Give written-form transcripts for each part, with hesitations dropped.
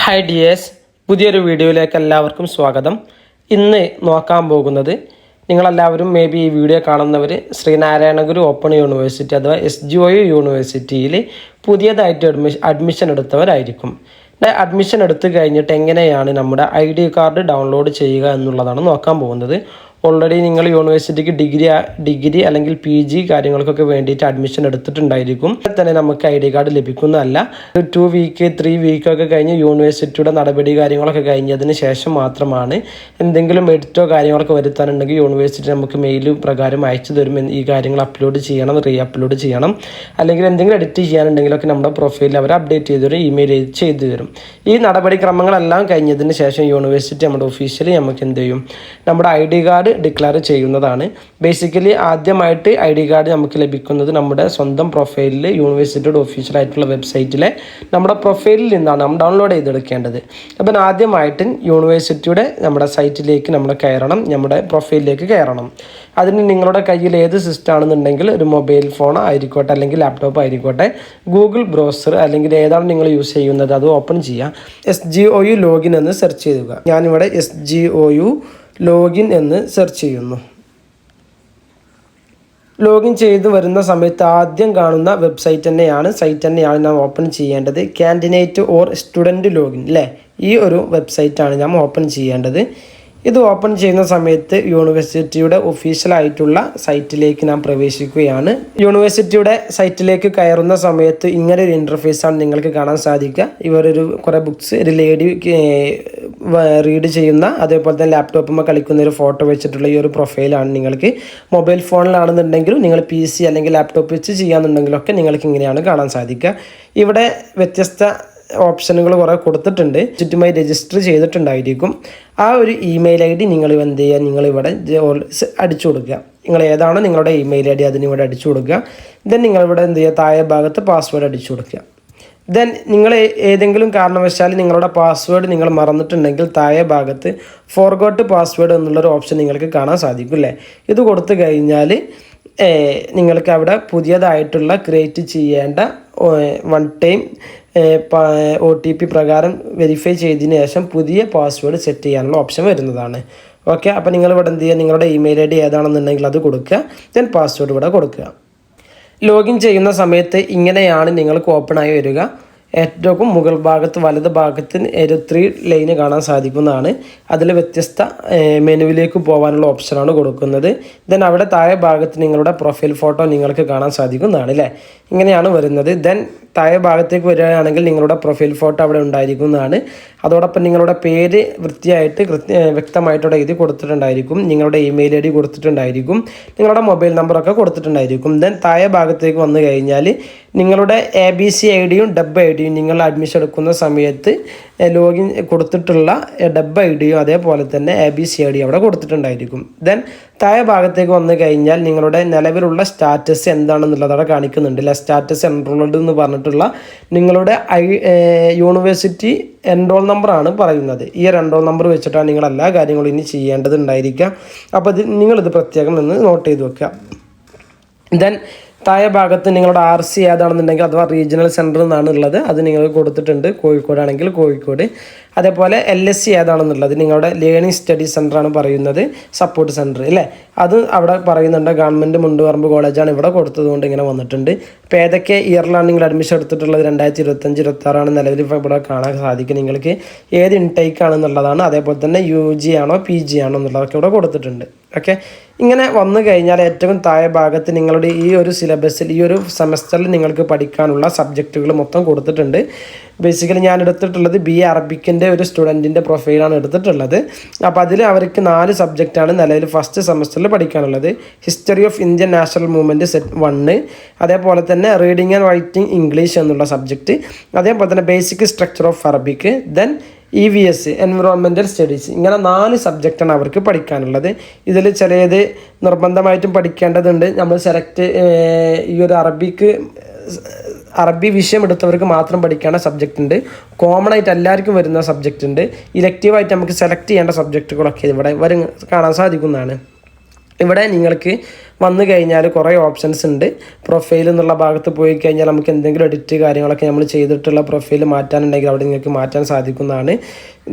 Hi dears, പുതിയൊരു വീഡിയോയിലേക്ക് എല്ലാവർക്കും സ്വാഗതം. ഇന്ന് നോക്കാൻ പോകുന്നത്, നിങ്ങളെല്ലാവരും മേ ബി ഈ വീഡിയോ കാണുന്നവർ ശ്രീനാരായണ ഗുരു ഓപ്പൺ യൂണിവേഴ്സിറ്റി അഥവാ SGOU യൂണിവേഴ്സിറ്റിയിൽ പുതിയതായിട്ട് അഡ്മിഷൻ എടുത്തവരായിരിക്കും. അഡ്മിഷൻ എടുത്തു കഴിഞ്ഞിട്ട് എങ്ങനെയാണ് നമ്മുടെ ID കാർഡ് ഡൗൺലോഡ് ചെയ്യുക എന്നുള്ളതാണ് നോക്കാൻ പോകുന്നത്. ഓൾറെഡി നിങ്ങൾ യൂണിവേഴ്സിറ്റിക്ക് ഡിഗ്രി അല്ലെങ്കിൽ PG കാര്യങ്ങൾക്കൊക്കെ വേണ്ടിയിട്ട് അഡ്മിഷൻ എടുത്തിട്ടുണ്ടായിരിക്കും. തന്നെ നമുക്ക് ID കാർഡ് ലഭിക്കുന്നതല്ല. 2 വീക്ക് 3 വീക്കൊക്കെ കഴിഞ്ഞ് യൂണിവേഴ്സിറ്റിയുടെ നടപടി കാര്യങ്ങളൊക്കെ കഴിഞ്ഞതിന് ശേഷം മാത്രമാണ് എന്തെങ്കിലും എഡിറ്റോ കാര്യങ്ങളൊക്കെ വരുത്താനുണ്ടെങ്കിൽ യൂണിവേഴ്സിറ്റി നമുക്ക് മെയിൽ പ്രകാരം അയച്ചു തരും. ഈ കാര്യങ്ങൾ അപ്ലോഡ് ചെയ്യണം, അപ്ലോഡ് ചെയ്യണം, അല്ലെങ്കിൽ എന്തെങ്കിലും എഡിറ്റ് ചെയ്യാനുണ്ടെങ്കിലൊക്കെ നമ്മുടെ പ്രൊഫൈലിൽ അവർ അപ്ഡേറ്റ് ചെയ്ത് തരും, ഇമെയിൽ ചെയ്തു തരും. ഈ നടപടിക്രമങ്ങളെല്ലാം കഴിഞ്ഞതിന് ശേഷം യൂണിവേഴ്സിറ്റി നമ്മുടെ ഒഫീഷ്യലി നമുക്ക് എന്ത് ചെയ്യും, നമ്മുടെ ID കാർഡ് ഡിക്ലെയർ ചെയ്യുന്നതാണ്. ബേസിക്കലി ആദ്യമായിട്ട് ID കാർഡ് നമുക്ക് ലഭിക്കുന്നത് നമ്മുടെ സ്വന്തം പ്രൊഫൈലിൽ യൂണിവേഴ്സിറ്റിയുടെ ഒഫീഷ്യലായിട്ടുള്ള വെബ്സൈറ്റിലെ നമ്മുടെ പ്രൊഫൈലിൽ നിന്നാണ് നമ്മൾ ഡൗൺലോഡ് ചെയ്തെടുക്കേണ്ടത്. അപ്പം ആദ്യമായിട്ട് യൂണിവേഴ്സിറ്റിയുടെ നമ്മുടെ സൈറ്റിലേക്ക് നമ്മൾ കയറണം, നമ്മുടെ പ്രൊഫൈലിലേക്ക് കയറണം. അതിന് നിങ്ങളുടെ കയ്യിൽ ഏത് സിസ്റ്റം ആണെന്നുണ്ടെങ്കിൽ ഒരു മൊബൈൽ ഫോൺ ആയിരിക്കോട്ടെ അല്ലെങ്കിൽ ലാപ്ടോപ്പ് ആയിരിക്കോട്ടെ, ഗൂഗിൾ ബ്രൗസർ അല്ലെങ്കിൽ ഏതാണ് നിങ്ങൾ യൂസ് ചെയ്യുന്നത് അത് ഓപ്പൺ ചെയ്യുക. SGOU ലോഗിൻ എന്ന് സെർച്ച് ചെയ്യുക. ഞാനിവിടെ SGOU ലോഗിൻ എന്ന് സെർച്ച് ചെയ്യുന്നു. ലോഗിൻ ചെയ്ത് വരുന്ന സമയത്ത് ആദ്യം കാണുന്ന സൈറ്റ് തന്നെയാണ് നാം ഓപ്പൺ ചെയ്യേണ്ടത്. കാൻഡിഡേറ്റ് ഓർ സ്റ്റുഡൻറ്റ് ലോഗിൻ അല്ലേ, ഈ ഒരു വെബ്സൈറ്റാണ് നാം ഓപ്പൺ ചെയ്യേണ്ടത്. ഇത് ഓപ്പൺ ചെയ്യുന്ന സമയത്ത് യൂണിവേഴ്സിറ്റിയുടെ ഒഫീഷ്യലായിട്ടുള്ള സൈറ്റിലേക്ക് നാം പ്രവേശിക്കുകയാണ്. യൂണിവേഴ്സിറ്റിയുടെ സൈറ്റിലേക്ക് കയറുന്ന സമയത്ത് ഇങ്ങനെ ഒരു ഇൻ്റർഫേസാണ് നിങ്ങൾക്ക് കാണാൻ സാധിക്കുക. ഇവരൊരു കുറേ ബുക്സ്, ഒരു ലേഡി റീഡ് ചെയ്യുന്ന, അതേപോലെ തന്നെ ലാപ്ടോപ്പുമ്പോൾ കളിക്കുന്ന ഒരു ഫോട്ടോ വെച്ചിട്ടുള്ള ഈ ഒരു പ്രൊഫൈലാണ് നിങ്ങൾക്ക്. മൊബൈൽ ഫോണിലാണെന്നുണ്ടെങ്കിലും നിങ്ങൾ PC അല്ലെങ്കിൽ ലാപ്ടോപ്പ് വെച്ച് ചെയ്യാന്നുണ്ടെങ്കിലൊക്കെ നിങ്ങൾക്ക് ഇങ്ങനെയാണ് കാണാൻ സാധിക്കുക. ഇവിടെ വ്യത്യസ്ത ഓപ്ഷനുകൾ കുറേ കൊടുത്തിട്ടുണ്ട്. ചുറ്റുമായി രജിസ്റ്റർ ചെയ്തിട്ടുണ്ടായിരിക്കും. ആ ഒരു ഇമെയിൽ ID നിങ്ങൾ എന്ത് ചെയ്യുക, നിങ്ങളിവിടെ അടിച്ചു കൊടുക്കുക. നിങ്ങൾ ഏതാണോ നിങ്ങളുടെ ഇമെയിൽ ID അതിനിവിടെ അടിച്ചു കൊടുക്കുക. ദെൻ നിങ്ങളിവിടെ എന്ത് ചെയ്യുക, താഴെ ഭാഗത്ത് പാസ്വേഡ് അടിച്ചു കൊടുക്കുക. ദെൻ നിങ്ങൾ ഏതെങ്കിലും കാരണവശാൽ നിങ്ങളുടെ പാസ്വേഡ് നിങ്ങൾ മറന്നിട്ടുണ്ടെങ്കിൽ താഴെ ഭാഗത്ത് ഫോർഗോട്ട് പാസ്വേഡ് എന്നുള്ളൊരു ഓപ്ഷൻ നിങ്ങൾക്ക് കാണാൻ സാധിക്കും അല്ലേ. ഇത് കൊടുത്തു കഴിഞ്ഞാൽ നിങ്ങൾക്ക് അവിടെ പുതിയതായിട്ടുള്ള ക്രിയേറ്റ് ചെയ്യേണ്ട 1 ടൈം OTP പ്രകാരം വെരിഫൈ ചെയ്തതിന് ശേഷം പുതിയ പാസ്വേഡ് സെറ്റ് ചെയ്യാനുള്ള ഓപ്ഷൻ വരുന്നതാണ്. ഓക്കെ, അപ്പോൾ നിങ്ങളിവിടെ എന്ത് ചെയ്യുക, നിങ്ങളുടെ ഇമെയിൽ ID ഏതാണെന്നുണ്ടെങ്കിൽ അത് കൊടുക്കുക. ദെൻ പാസ്വേഡ് ഇവിടെ കൊടുക്കുക. ലോഗിൻ ചെയ്യുന്ന സമയത്ത് ഇങ്ങനെയാണ് നിങ്ങൾക്ക് ഓപ്പണായി വരിക. ഏറ്റവും മുകൾ ഭാഗത്ത് വലത് ഭാഗത്ത് 3 ലൈന് കാണാൻ സാധിക്കുന്നതാണ്. അതിൽ വ്യത്യസ്ത മെനുവിലേക്ക് പോകാനുള്ള ഓപ്ഷനാണ് കൊടുക്കുന്നത്. ദെൻ അവിടെ താഴെ ഭാഗത്ത് നിങ്ങളുടെ പ്രൊഫൈൽ ഫോട്ടോ നിങ്ങൾക്ക് കാണാൻ സാധിക്കുന്നതാണ് അല്ലേ. ഇങ്ങനെയാണ് വരുന്നത്. ദെൻ താഴെ ഭാഗത്തേക്ക് വരികയാണെങ്കിൽ നിങ്ങളുടെ പ്രൊഫൈൽ ഫോട്ടോ അവിടെ ഉണ്ടായിരിക്കുന്നതാണ്. അതോടൊപ്പം നിങ്ങളുടെ പേര് വൃത്തിയായിട്ട് വ്യക്തമായിട്ടവിടെ എഴുതി കൊടുത്തിട്ടുണ്ടായിരിക്കും. നിങ്ങളുടെ ഇമെയിൽ ID കൊടുത്തിട്ടുണ്ടായിരിക്കും. നിങ്ങളുടെ മൊബൈൽ നമ്പറൊക്കെ കൊടുത്തിട്ടുണ്ടായിരിക്കും. ദെൻ താഴെ ഭാഗത്തേക്ക് വന്നു കഴിഞ്ഞാൽ നിങ്ങളുടെ ABC ID-യും ഡബ് ID-യും നിങ്ങൾ അഡ്മിഷൻ എടുക്കുന്ന സമയത്ത് ലോഗിൻ കൊടുത്തിട്ടുള്ള ഡബ് ID-യും അതേപോലെ തന്നെ ABC ID അവിടെ കൊടുത്തിട്ടുണ്ടായിരിക്കും. ദെൻ താഴെ ഭാഗത്തേക്ക് വന്നു കഴിഞ്ഞാൽ നിങ്ങളുടെ നിലവിലുള്ള സ്റ്റാറ്റസ് എന്താണെന്നുള്ളത് അവിടെ കാണിക്കുന്നുണ്ട്. സ്റ്റാറ്റസ് എൻറോൾഡ് എന്ന് പറഞ്ഞിട്ടുള്ള നിങ്ങളുടെ യൂണിവേഴ്സിറ്റി എൻറോൾ നമ്പറാണ് പറയുന്നത്. ഈ ഒരു എൻറോൾ നമ്പർ വെച്ചിട്ടാണ് നിങ്ങൾ എല്ലാ കാര്യങ്ങളും ഇനി ചെയ്യേണ്ടതുണ്ടായിരിക്കുക. അപ്പോൾ നിങ്ങളിത് പ്രത്യേകം ഒന്ന് നോട്ട് ചെയ്ത് വെക്കുക. ദെൻ താഴെ ഭാഗത്ത് നിങ്ങളുടെ RC ഏതാണെന്നുണ്ടെങ്കിൽ അഥവാ റീജിയണൽ സെൻറ്റർ എന്നാണ് ഉള്ളത്, അത് നിങ്ങൾ കൊടുത്തിട്ടുണ്ട്. കോഴിക്കോടാണെങ്കിൽ കോഴിക്കോട്. അതേപോലെ LSC ഏതാണെന്നുള്ളത് നിങ്ങളുടെ ലേണിംഗ് സ്റ്റഡി സെൻ്ററാണ് പറയുന്നത്, സപ്പോർട്ട് സെൻറ്റർ അല്ലേ, അത് അവിടെ പറയുന്നുണ്ട്. ഗവൺമെൻറ് മുണ്ടുപറമ്പ് കോളേജാണ് ഇവിടെ കൊടുത്തതുകൊണ്ട് ഇങ്ങനെ വന്നിട്ടുണ്ട്. ഇപ്പോൾ ഏതൊക്കെ ഇയറിലാണ് നിങ്ങൾ അഡ്മിഷൻ എടുത്തിട്ടുള്ളത്, 2025, 2026 നിലവിൽ ഇവിടെ കാണാൻ സാധിക്കും. നിങ്ങൾക്ക് ഏത് ഇൻടേക്ക് ആണെന്നുള്ളതാണ്. അതേപോലെ തന്നെ UG ആണോ PG ആണോ എന്നുള്ളതൊക്കെ ഇവിടെ കൊടുത്തിട്ടുണ്ട്. ഓക്കെ, ഇങ്ങനെ വന്നു കഴിഞ്ഞാൽ ഏറ്റവും താഴെ ഭാഗത്ത് നിങ്ങളുടെ ഈ ഒരു സിലബസിൽ ഈ ഒരു സെമസ്റ്ററിൽ നിങ്ങൾക്ക് പഠിക്കാനുള്ള സബ്ജക്റ്റുകൾ മൊത്തം കൊടുത്തിട്ടുണ്ട്. ബേസിക്കലി ഞാൻ എടുത്തിട്ടുള്ളത് BA അറബിക്കിൻ്റെ ഒരു സ്റ്റുഡൻറ്റിൻ്റെ പ്രൊഫൈലാണ് എടുത്തിട്ടുള്ളത്. അപ്പോൾ അതിൽ അവർക്ക് 4 സബ്ജക്റ്റാണ് നിലവിൽ ഫസ്റ്റ് സെമസ്റ്ററിൽ പഠിക്കാനുള്ളത്. History of Indian national movement set 1, അതേപോലെ തന്നെ റീഡിങ് ആൻഡ് റൈറ്റിംഗ് ഇംഗ്ലീഷ് എന്നുള്ള സബ്ജക്റ്റ്, അതേപോലെ തന്നെ basic structure of Arabic, then EVS environmental studies. ഇങ്ങനെ 4 സബ്ജക്റ്റാണ് അവർക്ക് പഠിക്കാനുള്ളത്. ഇതിൽ ചിലത് നിർബന്ധമായിട്ടും പഠിക്കേണ്ടതുണ്ട്. നമ്മൾ ഈ ഒരു അറബി വിഷയം എടുത്തവർക്ക് മാത്രം പഠിക്കേണ്ട സബ്ജക്റ്റ് ഉണ്ട്. കോമൺ ആയിട്ട് എല്ലാവർക്കും വരുന്ന സബ്ജക്റ്റ് ഉണ്ട്. ഇലക്റ്റീവായിട്ട് നമുക്ക് സെലക്ട് ചെയ്യേണ്ട സബ്ജക്റ്റുകളൊക്കെ ഇവിടെ കാണാൻ സാധിക്കുന്നതാണ്. ഇവിടെ നിങ്ങൾക്ക് വന്നു കഴിഞ്ഞാൽ കുറേ ഓപ്ഷൻസ് ഉണ്ട്. പ്രൊഫൈൽ എന്നുള്ള ഭാഗത്ത് പോയി കഴിഞ്ഞാൽ നമുക്ക് എന്തെങ്കിലും എഡിറ്റ് കാര്യങ്ങളൊക്കെ നമ്മൾ ചെയ്തിട്ടുള്ള പ്രൊഫൈൽ മാറ്റാനുണ്ടെങ്കിൽ അവിടെ നിങ്ങൾക്ക് മാറ്റാൻ സാധിക്കുന്നതാണ്.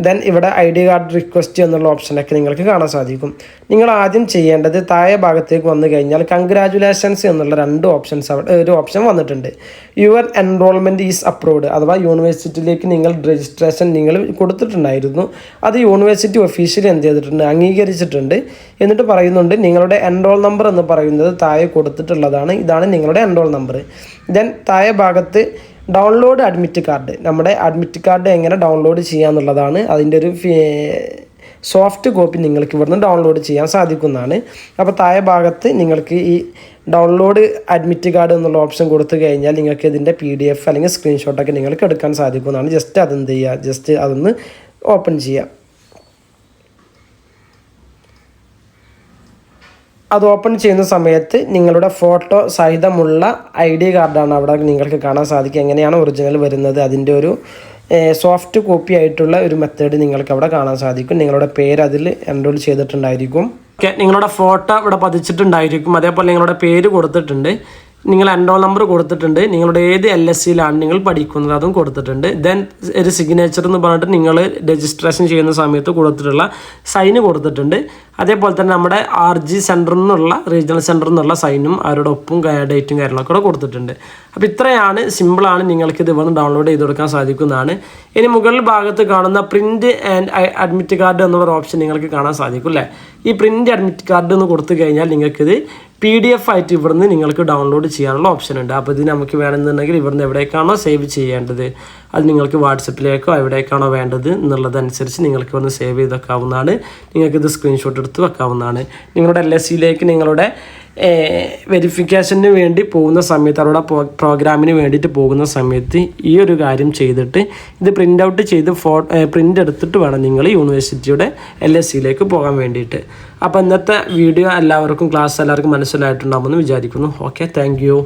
ദെൻ ഇവിടെ ID കാർഡ് റിക്വസ്റ്റ് എന്നുള്ള ഓപ്ഷനൊക്കെ നിങ്ങൾക്ക് കാണാൻ സാധിക്കും. നിങ്ങൾ ആദ്യം ചെയ്യേണ്ടത് താഴെ ഭാഗത്തേക്ക് വന്നു കഴിഞ്ഞാൽ കൺഗ്രാജുലേഷൻസ് എന്നുള്ള 2 ഓപ്ഷൻസ് അവിടെ ഒരു ഓപ്ഷൻ വന്നിട്ടുണ്ട്. യുവർ എൻറോൾമെൻറ്റ് ഈസ് അപ്രൂവ്ഡ്, അഥവാ യൂണിവേഴ്സിറ്റിയിലേക്ക് നിങ്ങൾ രജിസ്ട്രേഷൻ നിങ്ങൾ കൊടുത്തിട്ടുണ്ടായിരുന്നു. അത് യൂണിവേഴ്സിറ്റി ഒഫീഷ്യലി എന്ത് ചെയ്തിട്ടുണ്ട്, അംഗീകരിച്ചിട്ടുണ്ട്. എന്നിട്ട് പറയുന്നുണ്ട് നിങ്ങളുടെ എൻറോൾ നമ്പർ എന്ന് പറയുന്നത് താഴെ കൊടുത്തിട്ടുള്ളതാണ്. ഇതാണ് നിങ്ങളുടെ എൻറോൾ നമ്പർ. ദെൻ താഴെ ഭാഗത്ത് ഡൗൺലോഡ് അഡ്മിറ്റ് കാർഡ്, നമ്മുടെ അഡ്മിറ്റ് കാർഡ് എങ്ങനെ ഡൗൺലോഡ് ചെയ്യാന്നുള്ളതാണ്. അതിൻ്റെ ഒരു സോഫ്റ്റ് കോപ്പി നിങ്ങൾക്ക് ഇവിടുന്ന് ഡൗൺലോഡ് ചെയ്യാൻ സാധിക്കുന്നതാണ്. അപ്പോൾ താഴെ ഭാഗത്ത് നിങ്ങൾക്ക് ഈ ഡൗൺലോഡ് അഡ്മിറ്റ് കാർഡ് എന്നുള്ള ഓപ്ഷൻ കൊടുത്തു കഴിഞ്ഞാൽ നിങ്ങൾക്ക് ഇതിൻ്റെ PDF അല്ലെങ്കിൽ സ്ക്രീൻഷോട്ടൊക്കെ നിങ്ങൾക്ക് എടുക്കാൻ സാധിക്കുന്നതാണ്. ജസ്റ്റ് അതെന്ത് ചെയ്യുക, ജസ്റ്റ് അതൊന്ന് ഓപ്പൺ ചെയ്യുക. അത് ഓപ്പൺ ചെയ്യുന്ന സമയത്ത് നിങ്ങളുടെ ഫോട്ടോ സഹിതമുള്ള ID കാർഡാണ് അവിടെ നിങ്ങൾക്ക് കാണാൻ സാധിക്കുക. എങ്ങനെയാണ് ഒറിജിനൽ വരുന്നത് അതിൻ്റെ ഒരു സോഫ്റ്റ് കോപ്പി ആയിട്ടുള്ള ഒരു മെത്തേഡ് നിങ്ങൾക്ക് അവിടെ കാണാൻ സാധിക്കും. നിങ്ങളുടെ പേര് അതിൽ എൻറോൾ ചെയ്തിട്ടുണ്ടായിരിക്കും. ഓക്കെ, നിങ്ങളുടെ ഫോട്ടോ ഇവിടെ പതിച്ചിട്ടുണ്ടായിരിക്കും. അതേപോലെ നിങ്ങളുടെ പേര് കൊടുത്തിട്ടുണ്ട്, നിങ്ങൾ എൻറോൾ നമ്പർ കൊടുത്തിട്ടുണ്ട്, നിങ്ങളുടെ ഏത് LSCയിലാണ് നിങ്ങൾ പഠിക്കുന്നത് അതും കൊടുത്തിട്ടുണ്ട്. ദെൻ ഒരു സിഗ്നേച്ചർ എന്ന് പറഞ്ഞിട്ട് നിങ്ങൾ രജിസ്ട്രേഷൻ ചെയ്യുന്ന സമയത്ത് കൊടുത്തിട്ടുള്ള സൈന് കൊടുത്തിട്ടുണ്ട്. അതേപോലെ തന്നെ നമ്മുടെ RG സെൻറ്ററിൽ നിന്നുള്ള റീജിയണൽ സെൻറ്ററിൽ നിന്നുള്ള സൈനും അവരുടെ ഒപ്പും ഡേറ്റും കാര്യങ്ങളൊക്കെ കൂടെ കൊടുത്തിട്ടുണ്ട്. അപ്പോൾ ഇത്രയാണ്, സിമ്പിളാണ്, നിങ്ങൾക്ക് ഇത് ഇവിടുന്ന് ഡൗൺലോഡ് ചെയ്ത് കൊടുക്കാൻ സാധിക്കുന്നതാണ്. ഇനി മുകളിൽ ഭാഗത്ത് കാണുന്ന പ്രിൻറ്റ് ആൻഡ് അഡ്മിറ്റ് കാർഡ് എന്നുള്ള ഓപ്ഷൻ നിങ്ങൾക്ക് കാണാൻ സാധിക്കും അല്ലേ. ഈ പ്രിൻറ്റ് അഡ്മിറ്റ് കാർഡ് എന്ന് കൊടുത്തു കഴിഞ്ഞാൽ നിങ്ങൾക്കിത് PDF ആയിട്ട് ഇവിടുന്ന് നിങ്ങൾക്ക് ഡൗൺലോഡ് ചെയ്യാനുള്ള ഓപ്ഷൻ ഉണ്ട്. അപ്പോൾ ഇത് നമുക്ക് വേണമെന്നുണ്ടെങ്കിൽ ഇവിടുന്ന് എവിടേക്കാണോ സേവ് ചെയ്യേണ്ടത് അത് നിങ്ങൾക്ക് വാട്സപ്പിലേക്കോ എവിടേക്കാണോ വേണ്ടത് എന്നുള്ളതനുസരിച്ച് നിങ്ങൾക്ക് ഇവിടുന്ന് സേവ് ചെയ്ത് വെക്കാവുന്നതാണ്. നിങ്ങൾക്കിത് സ്ക്രീൻഷോട്ട് എടുത്ത് വെക്കാവുന്നതാണ്. നിങ്ങളുടെ LSCയിലേക്ക് നിങ്ങളുടെ വെരിഫിക്കേഷന് വേണ്ടി പോകുന്ന സമയത്ത് അവരുടെ പ്രോഗ്രാമിന് വേണ്ടിയിട്ട് പോകുന്ന സമയത്ത് ഈ ഒരു കാര്യം ചെയ്തിട്ട് ഇത് പ്രിൻ്റ് ഔട്ട് ചെയ്ത് പ്രിൻ്റ് എടുത്തിട്ട് വേണം നിങ്ങൾ യൂണിവേഴ്സിറ്റിയുടെ LSCയിലേക്ക് പോകാൻ വേണ്ടിയിട്ട്. അപ്പോൾ ഇന്നത്തെ വീഡിയോ എല്ലാവർക്കും ക്ലാസ് എല്ലാവർക്കും മനസ്സിലായിട്ടുണ്ടാകുമെന്ന് വിചാരിക്കുന്നു. Okay, thank you.